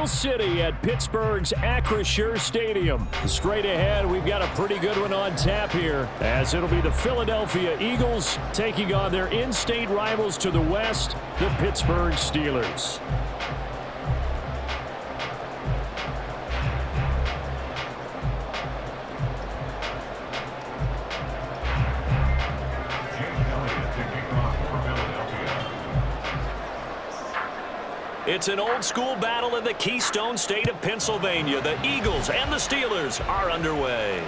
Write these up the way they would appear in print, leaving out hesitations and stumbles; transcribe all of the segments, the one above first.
Steel City at Pittsburgh's Acrisure Stadium. Straight ahead, we've got a pretty good one on tap here, as it'll be the Philadelphia Eagles taking on their in-state rivals to the west, the Pittsburgh Steelers. It's an old-school battle in the Keystone State of Pennsylvania. The Eagles and the Steelers are underway.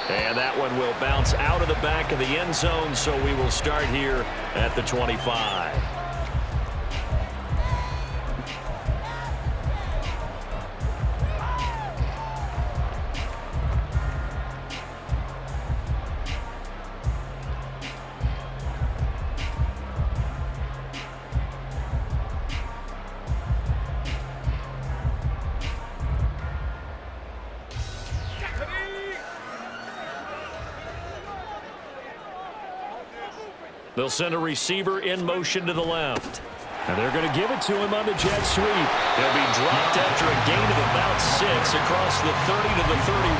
And that one will bounce out of the back of the end zone, so we will start here at the 25. They'll send a receiver in motion to the left. And they're going to give it to him on the jet sweep. He'll be dropped after a gain of about 6 across the 30 to the 31.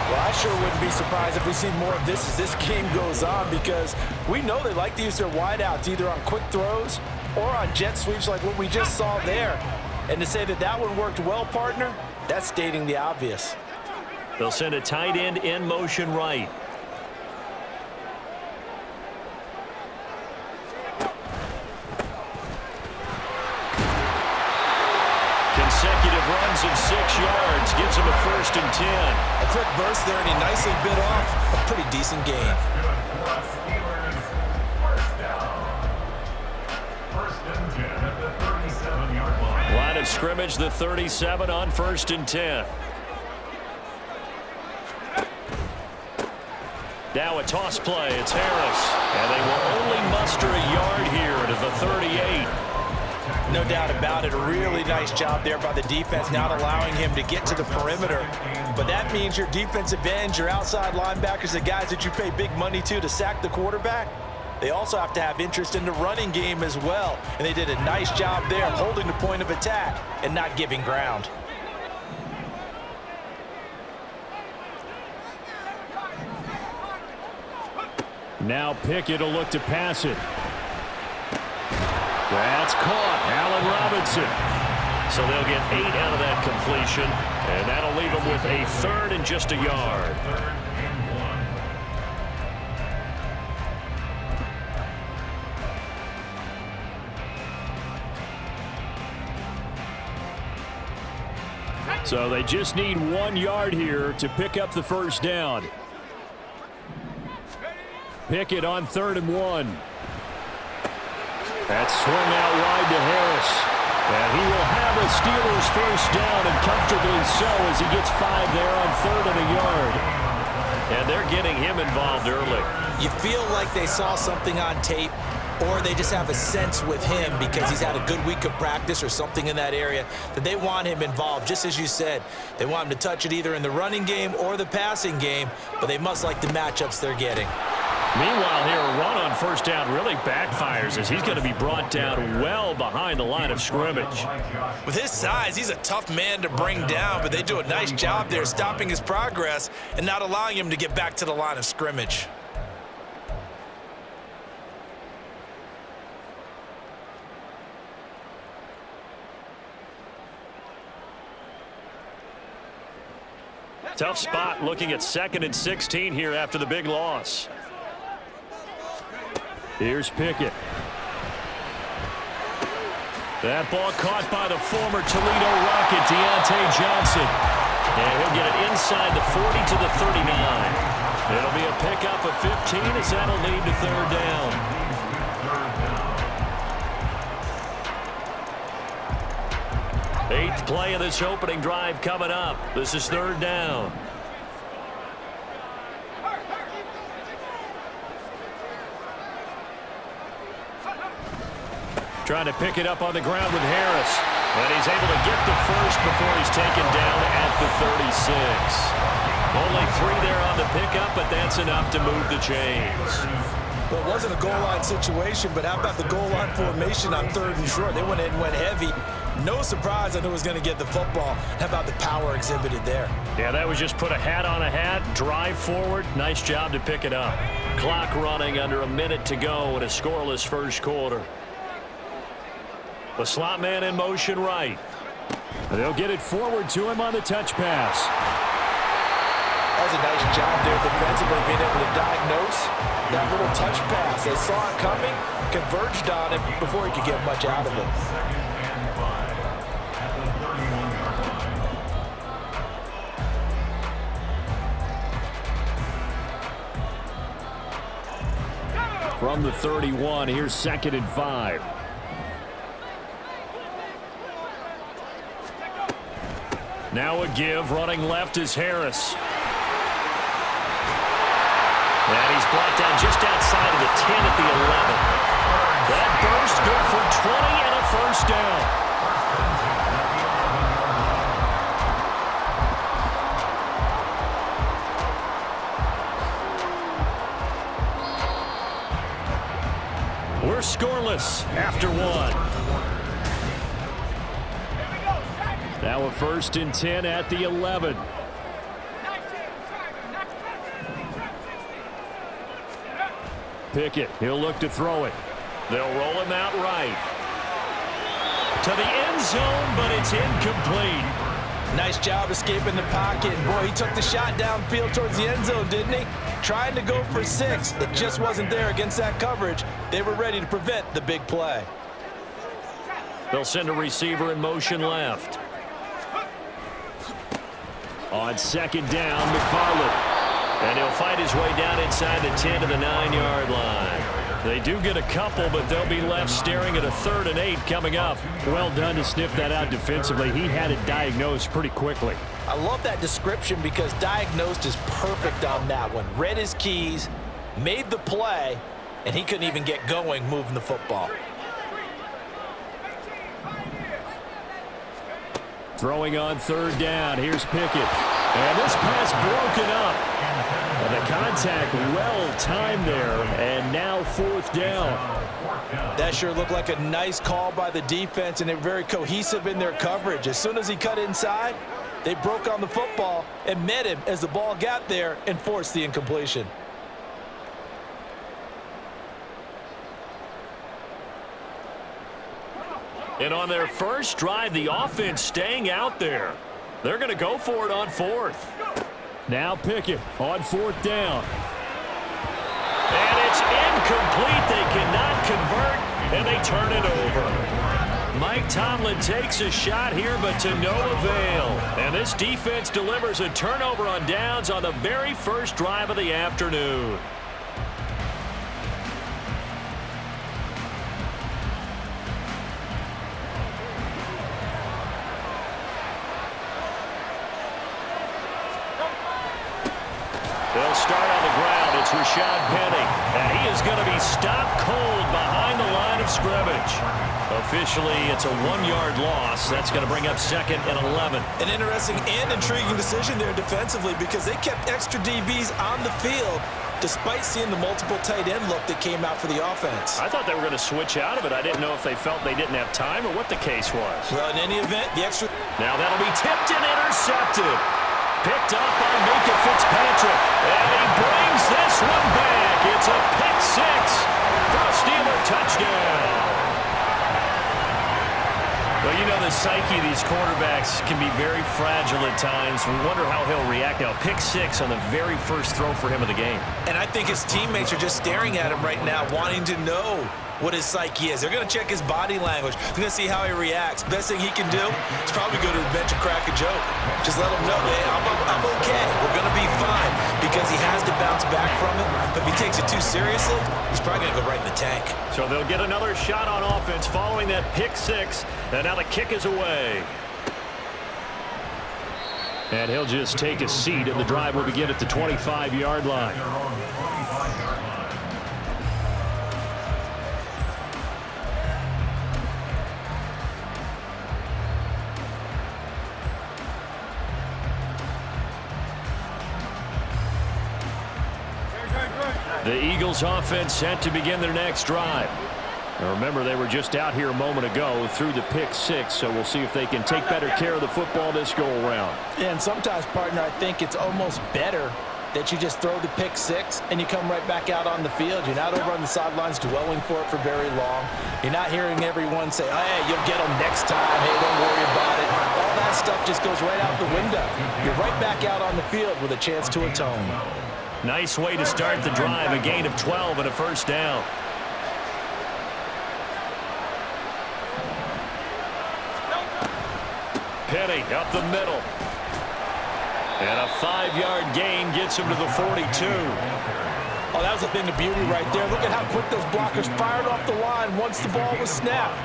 Well, I sure wouldn't be surprised if we see more of this as this game goes on, because we know they like to use their wideouts either on quick throws or on jet sweeps like what we just saw there. And to say that that one worked well, partner, that's stating the obvious. They'll send a tight end in motion right. Consecutive runs of 6 yards gives him a 1st and 10. A quick burst there, and he nicely bit off a pretty decent gain. Line of scrimmage, the 37 on 1st and 10. Now a toss play. It's Harris. And they will only muster a yard here to the 38. No doubt about it. A really nice job there by the defense, not allowing him to get to the perimeter. But that means your defensive ends, your outside linebackers, the guys that you pay big money to sack the quarterback, they also have to have interest in the running game as well. And they did a nice job there holding the point of attack and not giving ground. Now Pickett will look to pass it. That's caught. Allen Robinson. So they'll get 8 out of that completion, and that'll leave them with a 3rd and just a yard. So they just need 1 yard here to pick up the 1st down. Pickett on 3rd and 1. That's swung out wide to Harris. And he will have a Steelers 1st down, and comfortably so, as he gets 5 there on 3rd and a yard. And they're getting him involved early. You feel like they saw something on tape, or they just have a sense with him because he's had a good week of practice or something in that area that they want him involved. Just as you said, they want him to touch it either in the running game or the passing game, but they must like the matchups they're getting. Meanwhile, here, a run on 1st down really backfires as he's going to be brought down well behind the line of scrimmage. With his size, he's a tough man to bring down, but they do a nice job there stopping his progress and not allowing him to get back to the line of scrimmage. Tough spot looking at 2nd and 16 here after the big loss. Here's Pickett. That ball caught by the former Toledo Rocket, Deontay Johnson. And he'll get it inside the 40 to the 39. It'll be a pickup of 15 as that'll lead to 3rd down. Eighth play of this opening drive coming up. This is 3rd down. Trying to pick it up on the ground with Harris. And he's able to get the 1st before he's taken down at the 36. Only 3 there on the pickup, but that's enough to move the chains. Well, it wasn't a goal line situation, but how about the goal line formation on 3rd and short? They went in and went heavy. No surprise I knew he was going to get the football. How about the power exhibited there? Yeah, that was just put a hat on a hat, drive forward. Nice job to pick it up. Clock running under a minute to go in a scoreless first quarter. The slot man in motion right. They'll get it forward to him on the touch pass. That was a nice job there defensively, being able to diagnose that little touch pass. They saw it coming, converged on it before he could get much out of it. From the 31, here's 2nd and 5. Now a give, running left is Harris. And he's brought down just outside of the 10 at the 11. That burst good for 20 and a first down. We're scoreless after one. Now a 1st and 10 at the 11. Pickett, he'll look to throw it. They'll roll him out right. To the end zone, but it's incomplete. Nice job escaping the pocket. Boy, he took the shot downfield towards the end zone, didn't he? Trying to go for 6. It just wasn't there against that coverage. They were ready to prevent the big play. They'll send a receiver in motion left. On 2nd down, McFarland. And he'll fight his way down inside the 10 to the 9-yard line. They do get a couple, but they'll be left staring at a 3rd and 8 coming up. Well done to sniff that out defensively. He had it diagnosed pretty quickly. I love that description because diagnosed is perfect on that one. Read his keys, made the play, and he couldn't even get going moving the football. Throwing on 3rd down. Here's Pickett. And this pass broken up. And the contact well timed there. And now 4th down. That sure looked like a nice call by the defense, and they're very cohesive in their coverage. As soon as he cut inside, they broke on the football and met him as the ball got there and forced the incompletion. And on their first drive, the offense staying out there. They're going to go for it on 4th. Now Pickett on 4th down. And it's incomplete. They cannot convert, and they turn it over. Mike Tomlin takes a shot here, but to no avail. And this defense delivers a turnover on downs on the very first drive of the afternoon. They'll start on the ground. It's Rashad Penny. And he is going to be stopped cold behind the line of scrimmage. Officially, it's a 1-yard loss. That's going to bring up 2nd and 11. An interesting and intriguing decision there defensively because they kept extra DBs on the field despite seeing the multiple tight end look that came out for the offense. I thought they were going to switch out of it. I didn't know if they felt they didn't have time or what the case was. Well, in any event, the extra... Now that'll be tipped and intercepted. Picked up by Minka Fitzpatrick. And he brings this one back. It's a pick 6 for a Steeler touchdown. Well, you know the psyche of these quarterbacks can be very fragile at times. We wonder how he'll react now. Pick 6 on the very first throw for him of the game. And I think his teammates are just staring at him right now, wanting to know what his psyche is. They're going to check his body language. They're going to see how he reacts. Best thing he can do is probably go to the bench and crack a joke. Just let him know, hey, I'm okay. We're going to be fine, because he has to bounce back from it. But if he takes it too seriously, he's probably going to go right in the tank. So they'll get another shot on offense following that pick 6. And now the kick is away. And he'll just take a seat, and the drive will begin at the 25-yard line. The Eagles offense set to begin their next drive. Now remember, they were just out here a moment ago through the pick six, so we'll see if they can take better care of the football this go-around. Yeah, and sometimes, partner, I think it's almost better that you just throw the pick six and you come right back out on the field. You're not over on the sidelines dwelling for it for very long. You're not hearing everyone say, oh, hey, you'll get them next time. Hey, don't worry about it. All that stuff just goes right out the window. You're right back out on the field with a chance to atone. Nice way to start the drive, a gain of 12 and a first down. Penny up the middle. And a 5-yard gain gets him to the 42. Oh, that was a thing of beauty right there. Look at how quick those blockers fired off the line once the ball was snapped.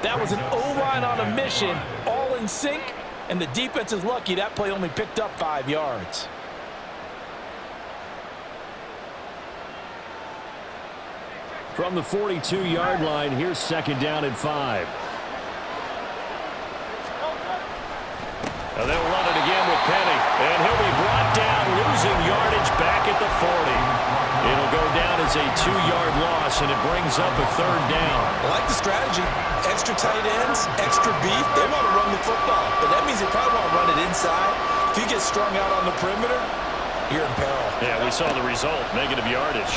That was an O-line on a mission, all in sync, and the defense is lucky that play only picked up 5 yards. From the 42-yard line, here's second down and 5. And they'll run it again with Penny. And he'll be brought down, losing yardage back at the 40. It'll go down as a 2-yard loss, and it brings up a third down. I like the strategy. Extra tight ends, extra beef. They want to run the football, but that means they probably want to run it inside. If you get strung out on the perimeter, you're in peril. Yeah, we saw the result, negative yardage.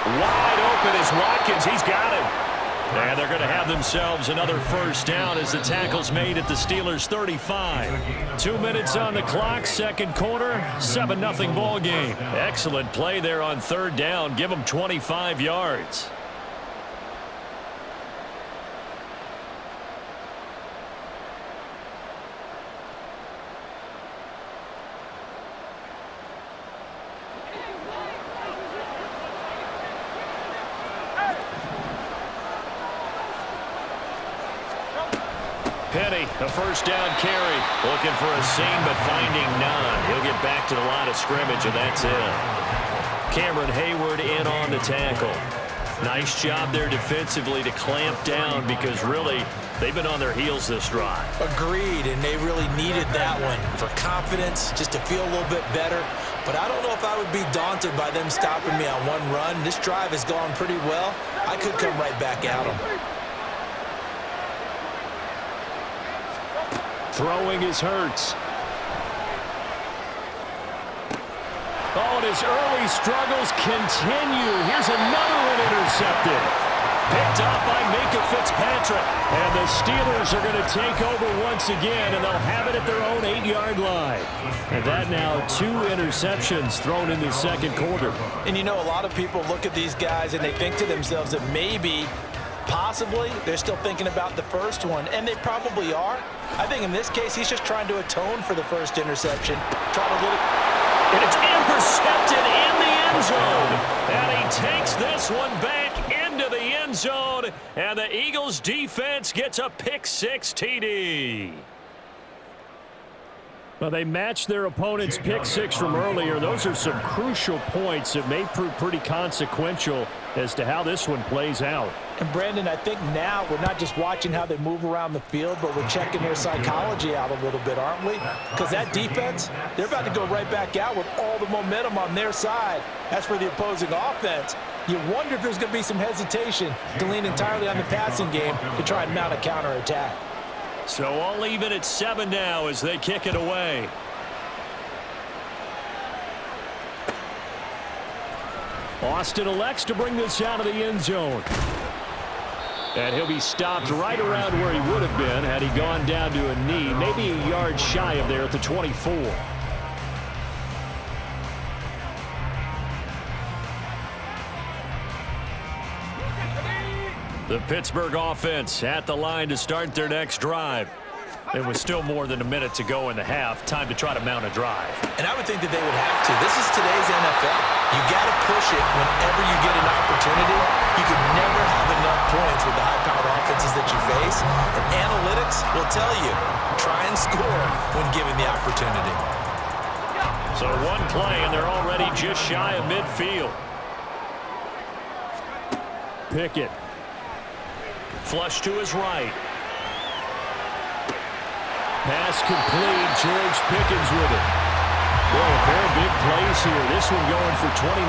Wide open is Watkins. He's got him. And they're going to have themselves another first down as the tackle's made at the Steelers' 35. 2 minutes on the clock, second quarter, 7-0 ball game. Excellent play there on third down. Give them 25 yards. Penny, a first down carry. Looking for a seam, but finding none. He'll get back to the line of scrimmage, and that's it. Cameron Hayward in on the tackle. Nice job there defensively to clamp down because really they've been on their heels this drive. Agreed, and they really needed that one for confidence, just to feel a little bit better. But I don't know if I would be daunted by them stopping me on one run. This drive has gone pretty well. I could come right back at them. Throwing is Hurts. Oh, and his early struggles continue. Here's another one intercepted. Picked up by Minka Fitzpatrick. And the Steelers are going to take over once again, and they'll have it at their own 8-yard line. And that now 2 interceptions thrown in the second quarter. And you know, a lot of people look at these guys and they think to themselves that maybe, possibly, they're still thinking about the first one, and they probably are. I think in this case, he's just trying to atone for the first interception. And it's intercepted in the end zone. And he takes this one back into the end zone. And the Eagles defense gets a pick-6 TD. Well, they matched their opponent's pick-6 from earlier. Those are some crucial points that may prove pretty consequential as to how this one plays out. And, Brandon, I think now we're not just watching how they move around the field, but we're checking their psychology out a little bit, aren't we? Because that defense, they're about to go right back out with all the momentum on their side. As for the opposing offense, you wonder if there's going to be some hesitation to lean entirely on the passing game to try and mount a counterattack. So all even at 7 now as they kick it away. Austin elects to bring this out of the end zone. And he'll be stopped right around where he would have been had he gone down to a knee, maybe a yard shy of there at the 24. The Pittsburgh offense at the line to start their next drive. There was still more than a minute to go in the half. Time to try to mount a drive. And I would think that they would have to. This is today's NFL. You got to push it whenever you get an opportunity. You can never have enough points with the high-powered offenses that you face. And analytics will tell you, try and score when given the opportunity. So one play, and they're already just shy of midfield. Pickett. Flush to his right. Pass complete. George Pickens with it. Boy, a pair of big plays here. This one going for 29.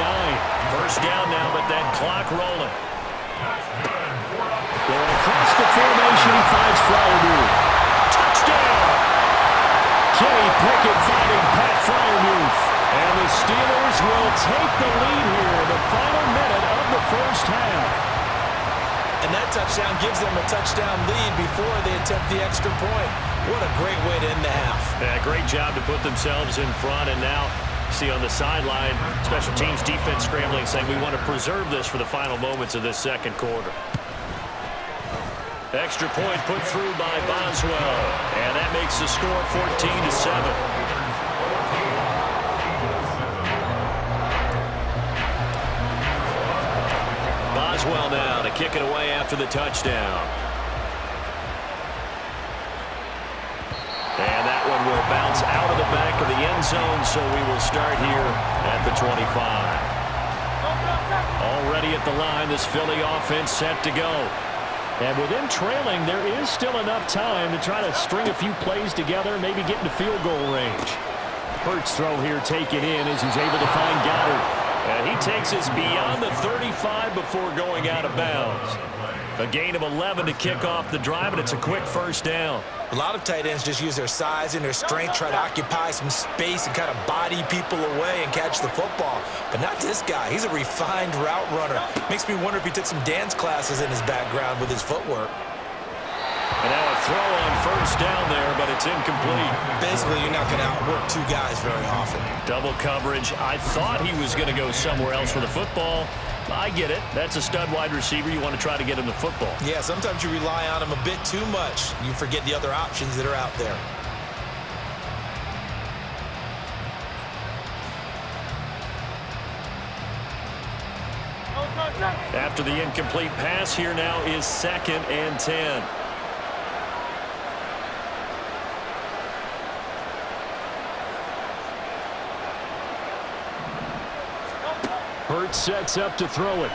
First down now, but that clock rolling. Going across the formation, he finds Freiermuth. Touchdown! Kenny Pickett finding Pat Freiermuth. And the Steelers will take the lead here in the final minute of the first half. And that touchdown gives them a touchdown lead before they attempt the extra point. What a great way to end the half. Yeah, great job to put themselves in front. And now, see on the sideline, special teams defense scrambling, saying we want to preserve this for the final moments of this second quarter. Extra point put through by Boswell. And that makes the score 14-7. Boswell now to kick it away after the touchdown. And that one will bounce out of the back of the end zone, so we will start here at the 25. Already at the line, this Philly offense set to go. And with them trailing, there is still enough time to try to string a few plays together, maybe get into field goal range. Hurts throw here taken in as he's able to find Goddard. And he takes us beyond the 35 before going out of bounds. A gain of 11 to kick off the drive, and it's a quick first down. A lot of tight ends just use their size and their strength, try to occupy some space and kind of body people away and catch the football. But not this guy. He's a refined route runner. Makes me wonder if he took some dance classes in his background with his footwork. And now a throw on first down there, but it's incomplete. Basically, you're not going to outwork two guys very often. Double coverage. I thought he was going to go somewhere else with the football. I get it. That's a stud wide receiver. You want to try to get him the football. Yeah, sometimes you rely on him a bit too much. You forget the other options that are out there. After the incomplete pass, here now is 2nd and 10. Hurts sets up to throw it.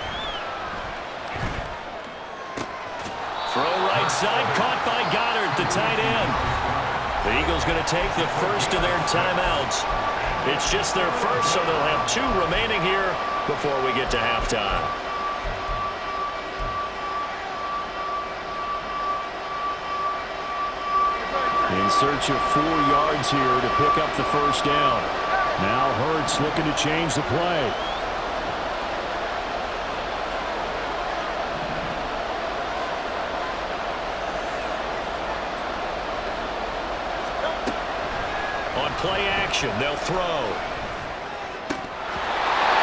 Throw right side, caught by Goddard, the tight end. The Eagles going to take the first of their timeouts. It's just their first, so they'll have 2 remaining here before we get to halftime. In search of 4 yards here to pick up the first down. Now Hurts looking to change the play. Play action, they'll throw.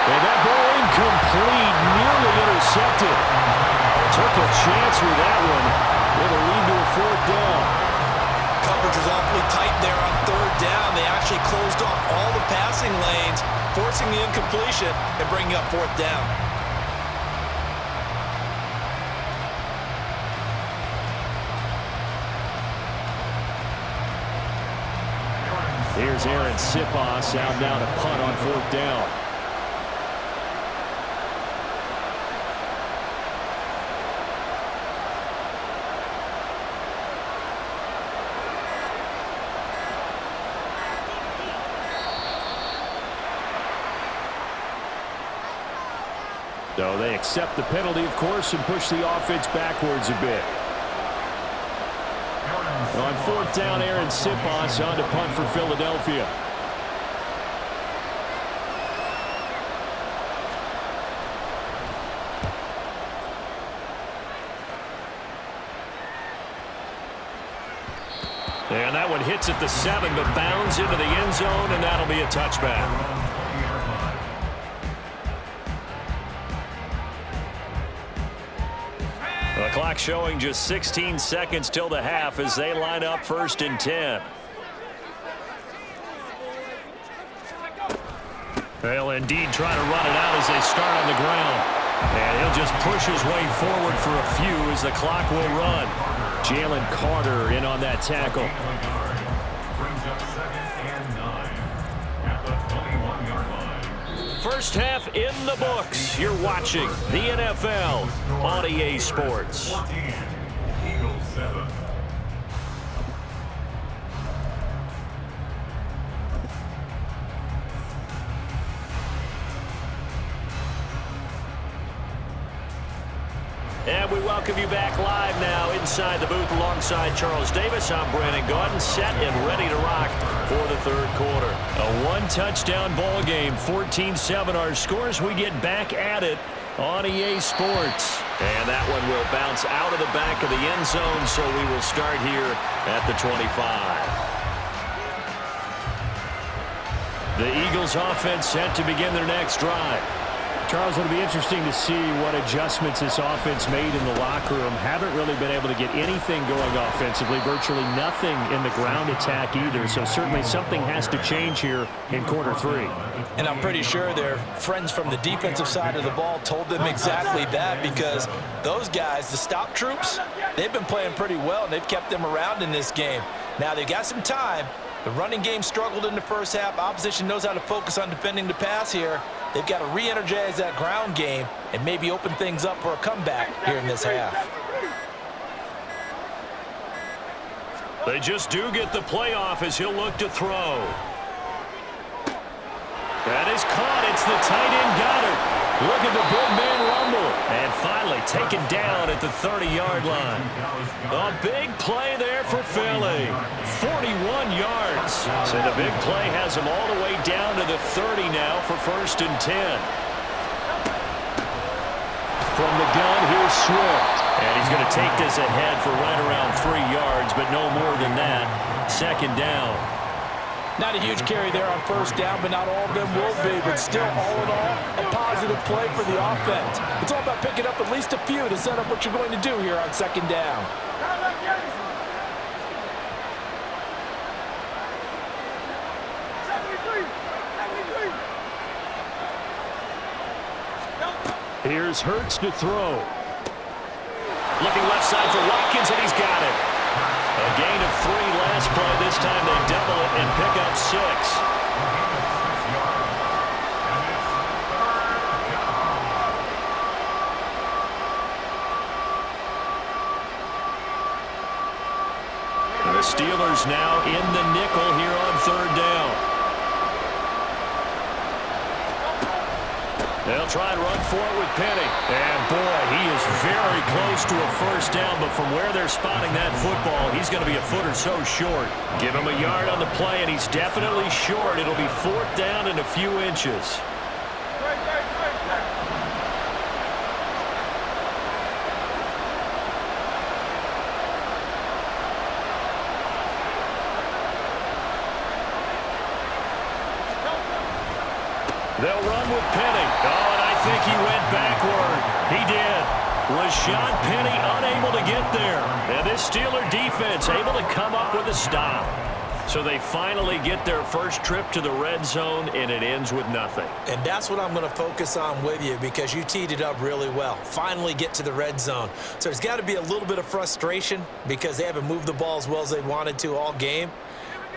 And that ball incomplete, nearly intercepted. Took a chance with that one. It'll lead to a 4th down. Coverage was awfully tight there on 3rd down. They actually closed off all the passing lanes, forcing the incompletion and bringing up 4th down. Here's Aaron Sipos out now to punt on 4th down. So they accept the penalty, of course, and push the offense backwards a bit. On 4th down, Aaron Sipos on to punt for Philadelphia. And that one hits at the 7, but bounds into the end zone, and that'll be a touchback. The clock showing just 16 seconds till the half as they line up 1st and 10. They'll indeed try to run it out as they start on the ground. And he'll just push his way forward for a few as the clock will run. Jalen Carter in on that tackle. First half in the books. You're watching the NFL on EA Sports. welcome you back live now inside the booth alongside Charles Davis. I'm Brandon Gaudin, set and ready to rock for the third quarter. A one-touchdown ball game, 14-7 our scores. We get back at it on EA Sports. And that one will bounce out of the back of the end zone, so we will start here at the 25. The Eagles offense set to begin their next drive. Charles, it'll be interesting to see what adjustments this offense made in the locker room. Haven't really been able to get anything going offensively, virtually nothing in the ground attack either. So certainly something has to change here in quarter three. And I'm pretty sure their friends from the defensive side of the ball told them exactly that, because those guys, the stop troops, they've been playing pretty well, and they've kept them around in this game. Now they've got some time. The running game struggled in the first half. Opposition knows how to focus on defending the pass here. They've got to re-energize that ground game and maybe open things up for a comeback here in this half. They just do get the playoff as he'll look to throw. That is caught. It's the tight end Goddard. Look at the big man rumble. And finally taken down at the 30-yard line. A big play there for Philly. 41 yards. So the big play has him all the way down to the 30 now for 1st and 10. From the gun, here's Swift. And he's going to take this ahead for right around 3 yards, but no more than that. 2nd down. Not a huge carry there on 1st down, but not all of them will be. But still, all in all, a positive play for the offense. It's all about picking up at least a few to set up what you're going to do here on 2nd down. Here's Hurts to throw. Looking left side for Watkins, and he's got it. A gain of 3 last play. This time they double it and pick up 6. The Steelers now in the nickel here on 3rd down. They'll try and run for it with Penny. And, boy, he is very close to a 1st down, but from where they're spotting that football, he's going to be a foot or so short. Give him a yard on the play, and he's definitely short. It'll be 4th down and a few inches. They'll run with Penny. Oh, and I think he went backward. He did. Rashad Penny unable to get there. And this Steeler defense able to come up with a stop. So they finally get their first trip to the red zone, and it ends with nothing. And that's what I'm going to focus on with you, because you teed it up really well. Finally get to the red zone. So there's got to be a little bit of frustration because they haven't moved the ball as well as they wanted to all game.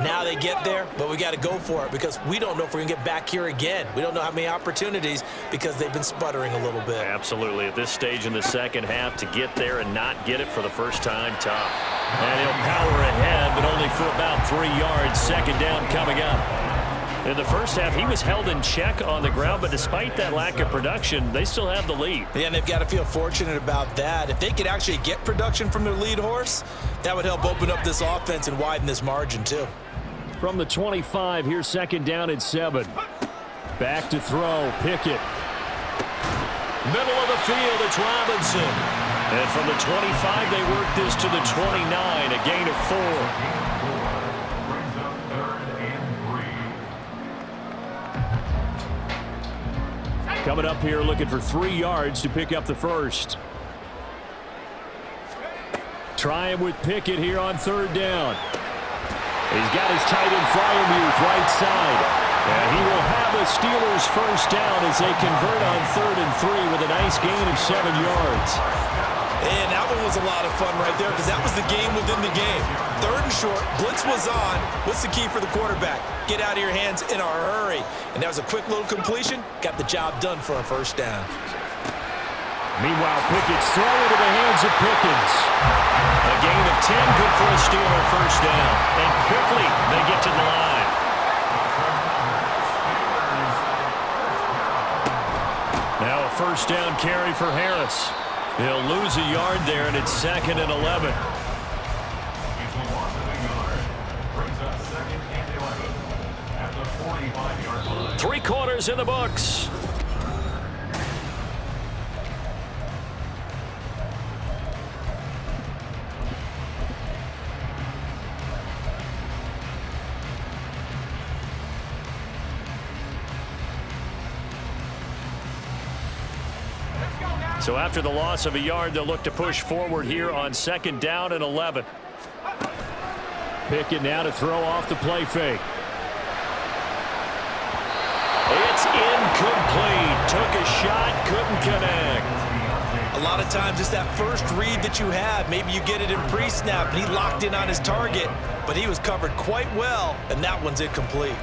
Now they get there, but we got to go for it because we don't know if we're going to get back here again. We don't know how many opportunities because they've been sputtering a little bit. Absolutely. At this stage in the second half, to get there and not get it for the first time, tough. And he'll power ahead, but only for about 3 yards. 2nd down coming up. In the first half, he was held in check on the ground, but despite that lack of production, they still have the lead. Yeah, and they've got to feel fortunate about that. If they could actually get production from their lead horse, that would help open up this offense and widen this margin too. From the 25, here's 2nd down and 7. Back to throw, Pickett. Middle of the field, it's Robinson. And from the 25, they work this to the 29, a gain of 4. Coming up here looking for 3 yards to pick up the first. Trying with Pickett here on 3rd down. He's got his tight end Fryermuth right side. And he will have the Steelers first down as they convert on 3rd and 3 with a nice gain of 7 yards. And that one was a lot of fun right there because that was the game within the game. 3rd and short, blitz was on. What's the key for the quarterback? Get out of your hands in a hurry. And that was a quick little completion. Got the job done for a first down. Meanwhile, Pickett's throw into the hands of Pickens. A gain of 10, good for a Steeler first down. And quickly, they get to the line. Now a first down carry for Harris. He'll lose a yard there, and it's 2nd and 11. Three quarters in the books. So after the loss of a yard, they'll look to push forward here on 2nd down and 11. Pickett now to throw off the play fake. It's incomplete. Took a shot, couldn't connect. A lot of times it's that first read that you have. Maybe you get it in pre-snap, and he locked in on his target, but he was covered quite well, and that one's incomplete.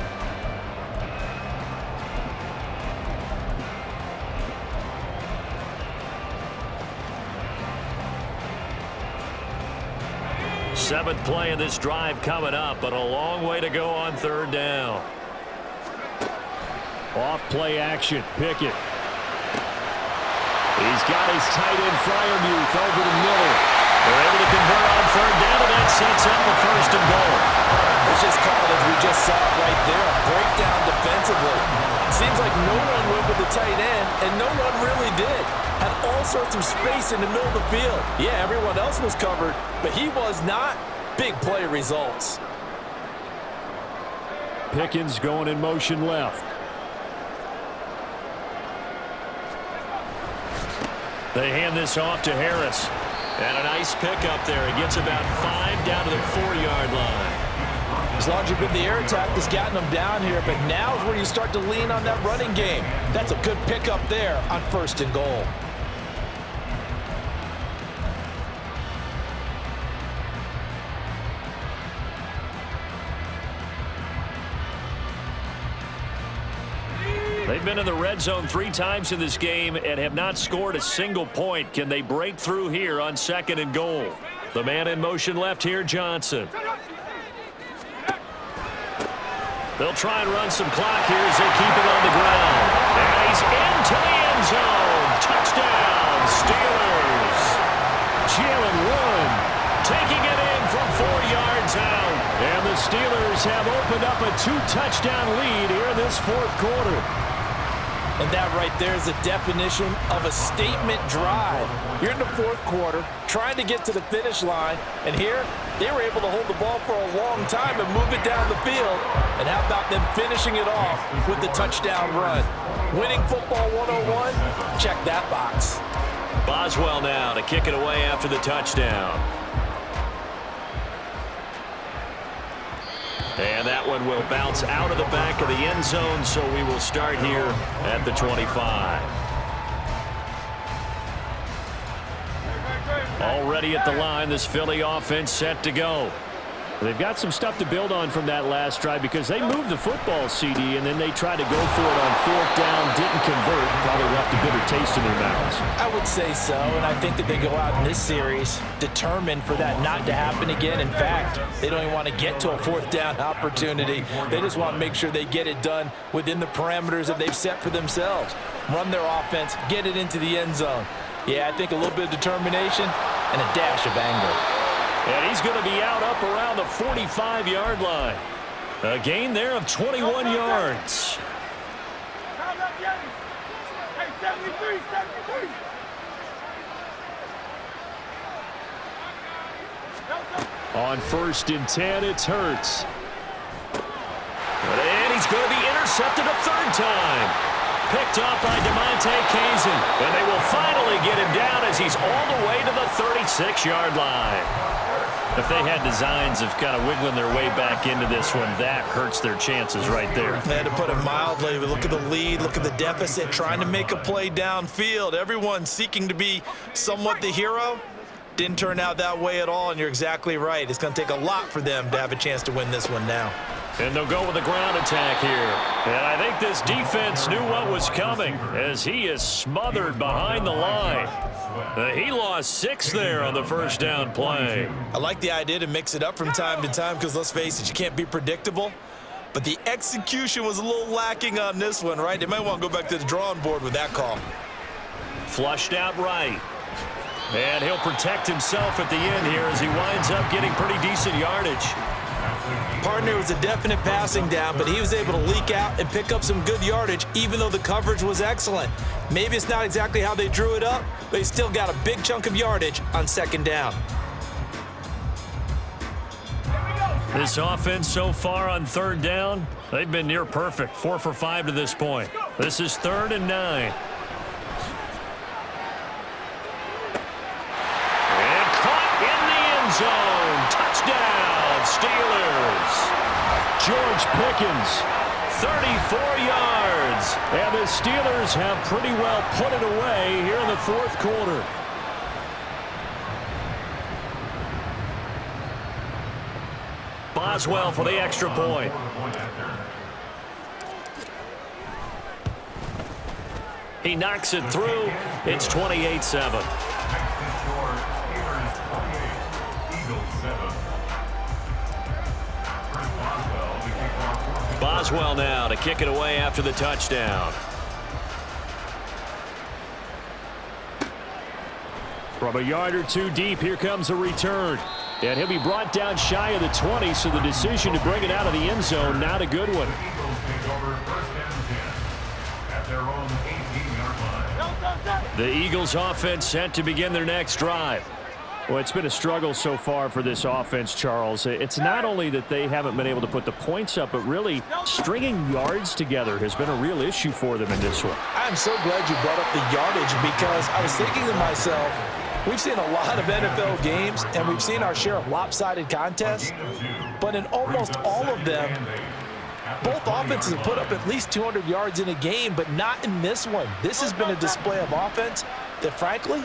Seventh play in this drive coming up, but a long way to go on 3rd down. Off play action, Pickett. He's got his tight end Fryermuth over the middle. They're able to convert on 3rd down, and that sets up the 1st and goal. It's just called, as we just saw right there, a breakdown defensively. Seems like no one went with the tight end, and no one really did. Had all sorts of space in the middle of the field. Yeah, everyone else was covered, but he was not. Big play results. Pickens going in motion left. They hand this off to Harris. And a nice pickup there. He gets about 5 down to the 4-yard line. As long as you've been the air attack that's gotten them down here, but now is where you start to lean on that running game. That's a good pickup there on 1st and goal. They've been in the red zone 3 times in this game and have not scored a single point. Can they break through here on 2nd and goal? The man in motion left here, Johnson. They'll try and run some clock here as they keep it on the ground. And he's into the end zone. Touchdown, Steelers. Jalen Wood taking it in from 4 yards out. And the Steelers have opened up a 2-touchdown lead here in this 4th quarter. And that right there is the definition of a statement drive. You're in the 4th quarter, trying to get to the finish line, and here they were able to hold the ball for a long time and move it down the field. And how about them finishing it off with the touchdown run? Winning football 101? Check that box. Boswell now to kick it away after the touchdown. And that one will bounce out of the back of the end zone, so we will start here at the 25. Already at the line, this Philly offense set to go. They've got some stuff to build on from that last drive because they moved the football, CD, and then they tried to go for it on 4th down, didn't convert, probably left a bitter taste in their mouths. I would say so, and I think that they go out in this series determined for that not to happen again. In fact, they don't even want to get to a 4th down opportunity. They just want to make sure they get it done within the parameters that they've set for themselves. Run their offense, get it into the end zone. Yeah, I think a little bit of determination and a dash of anger. And he's going to be out up around the 45-yard line. A gain there of 21 yards. On 1st and 10, it's Hurts. And he's going to be intercepted a 3rd time. Picked up by DeMonte Kazin. And they will finally get him down as he's all the way to the 36-yard line. If they had designs of kind of wiggling their way back into this one, that hurts their chances right there. They had to put it mildly. Look at the lead, look at the deficit, trying to make a play downfield. Everyone seeking to be somewhat the hero. Didn't turn out that way at all, and you're exactly right. It's going to take a lot for them to have a chance to win this one now. And they'll go with a ground attack here. And I think this defense knew what was coming as he is smothered behind the line. He lost 6 there on the 1st down play. I like the idea to mix it up from time to time because, let's face it, you can't be predictable. But the execution was a little lacking on this one, right? They might want to go back to the drawing board with that call. Flushed out right. And he'll protect himself at the end here as he winds up getting pretty decent yardage. Partner was a definite passing down, but he was able to leak out and pick up some good yardage, even though the coverage was excellent. Maybe it's not exactly how they drew it up, but he still got a big chunk of yardage on second down. This offense so far on third down, they've been near perfect. 4 for 5 to this point. This is 3rd and 9. And caught in the end zone. Touchdown, Steelers. George Pickens, 34 yards. And the Steelers have pretty well put it away here in the 4th quarter. Boswell for the extra point. He knocks it through. It's 28-7. Boswell now to kick it away after the touchdown. From a yard or two deep, here comes a return. And he'll be brought down shy of the 20, so the decision to bring it out of the end zone, not a good one. The Eagles offense set to begin their next drive. Well, it's been a struggle so far for this offense, Charles. It's not only that they haven't been able to put the points up, but really stringing yards together has been a real issue for them in this one. I'm so glad you brought up the yardage, because I was thinking to myself, we've seen a lot of NFL games, and we've seen our share of lopsided contests, but in almost all of them, both offenses have put up at least 200 yards in a game, but not in this one. This has been a display of offense that, frankly,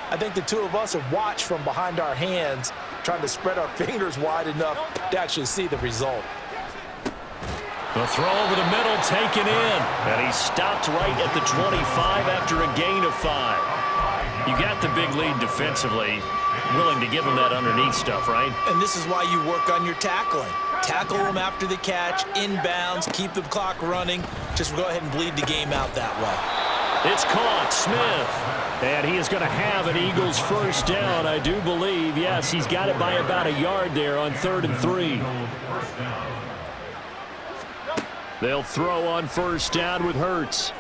I think the two of us have watched from behind our hands, trying to spread our fingers wide enough to actually see the result. The throw over the middle taken in, and he stopped right at the 25 after a gain of 5. You got the big lead defensively, willing to give him that underneath stuff, right? And this is why you work on your tackling. Tackle them after the catch, inbounds, keep the clock running. Just go ahead and bleed the game out that way. It's caught, Smith. And he is going to have an Eagles first down, I do believe. Yes, he's got it by about a yard there on 3rd and 3. They'll throw on first down with Hurts.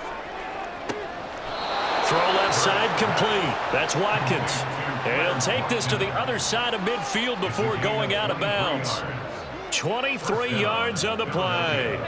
Throw left side complete. That's Watkins. And he'll take this to the other side of midfield before going out of bounds. 23 yards on the play.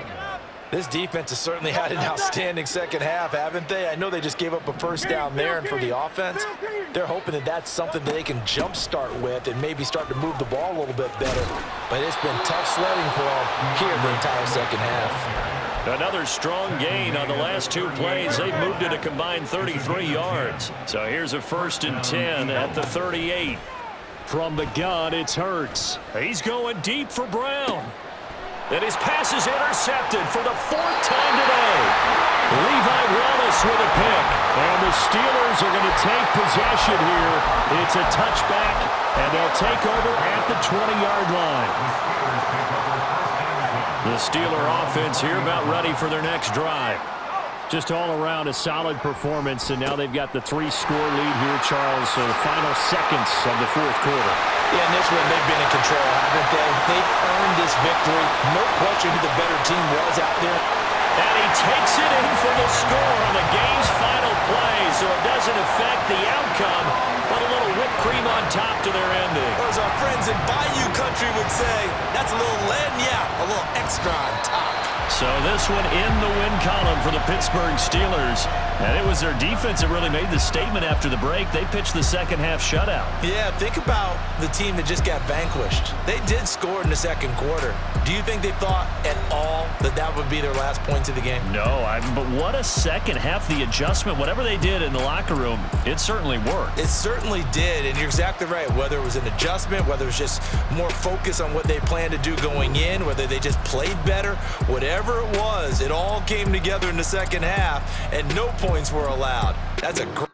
This defense has certainly had an outstanding second half, haven't they? I know they just gave up a first down there, and for the offense, they're hoping that that's something that they can jumpstart with and maybe start to move the ball a little bit better. But it's been tough sledding for them here the entire second half. Another strong gain on the last 2 plays. They've moved it a combined 33 yards. So here's a 1st and 10 at the 38. From the gun, it's Hurts. He's going deep for Brown. And his pass is intercepted for the 4th time today. Levi Wallace with a pick. And the Steelers are going to take possession here. It's a touchback, and they'll take over at the 20-yard line. The Steeler offense here about ready for their next drive. Just all around a solid performance, and now they've got the 3-score lead here, Charles, so the final seconds of the 4th quarter. Yeah, in this one, they've been in control, haven't they? They've earned this victory. No question who the better team was out there. And he takes it in for the score on the game's final play, so it doesn't affect the outcome, but a little whipped cream on top to their ending. Or as our friends in Bayou Country would say, that's a little lagniappe, a little extra on top. So this one in the win column for the Pittsburgh Steelers. And it was their defense that really made the statement after the break. They pitched the second half shutout. Yeah, think about the team that just got vanquished. They did score in the second quarter. Do you think they thought at all that that would be their last points of the game? No, but what a second half. The adjustment, whatever they did in the locker room, it certainly worked. It certainly did, and you're exactly right. Whether it was an adjustment, whether it was just more focus on what they planned to do going in, whether they just played better, whatever it was, it all came together in the second half, and no points were allowed. That's a great